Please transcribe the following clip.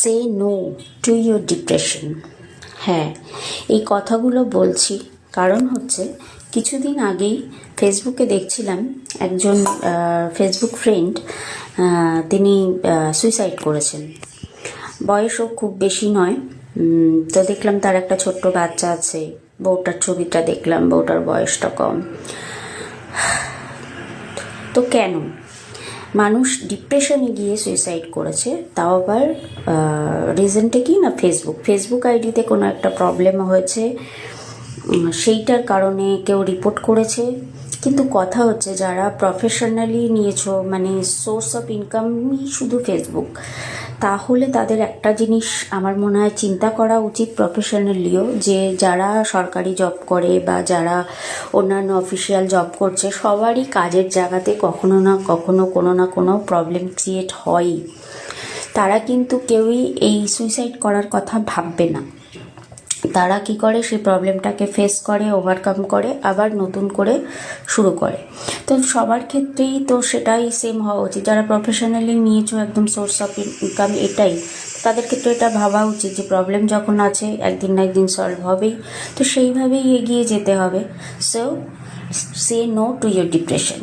Say no to your depression. হ্যাঁ, এই কথাগুলো বলছি কারণ হচ্ছে কিছুদিন আগেই ফেসবুকে দেখছিলাম একজন ফেসবুক ফ্রেন্ড তিনি সুইসাইড করেছেন। বয়সও খুব বেশি নয়। তো দেখলাম তার একটা ছোট্ট বাচ্চা আছে, বউটার ছবিটা দেখলাম, বউটার বয়সটা কম। তো কেন মানুষ ডিপ্রেশনে গিয়ে সুইসাইড করেছে, তাও আবার রিজনটা কি না ফেসবুক আইডিতে কোনো একটা প্রবলেম হয়েছে, সেইটার কারণে কেউ রিপোর্ট করেছে। কিন্তু কথা হচ্ছে যারা প্রফেশনালি নিয়েছো, মানে সোর্স অফ ইনকামই শুধু ফেসবুক, তাহলে তাদের একটা জিনিস আমার মনে হয় চিন্তা করা উচিত প্রফেশনালিও, যে যারা সরকারি জব করে বা যারা অন্যান্য অফিসিয়াল জব করছে, সবারই কাজের জায়গাতে কখনো না কখনো কোনো না কোনো প্রবলেম ক্রিয়েট হয়ই। তারা কিন্তু কেউই এই সুইসাইড করার কথা ভাববে না। তারা কি করে, সেই প্রবলেমটাকে ফেস করে, ওভারকাম করে, আবার নতুন করে শুরু করে। তো সবার ক্ষেত্রেই তো সেটাই সেম হওয়া উচিত। যারা প্রফেশনালি নিয়েছো একদম সোর্স অফ ইনকাম এটাই, তাদের ক্ষেত্রে এটা ভাবা উচিত যে প্রবলেম যখন আছে একদিন না একদিন সলভ হবেই, তো সেইভাবেই এগিয়ে যেতে হবে। So say no to your depression.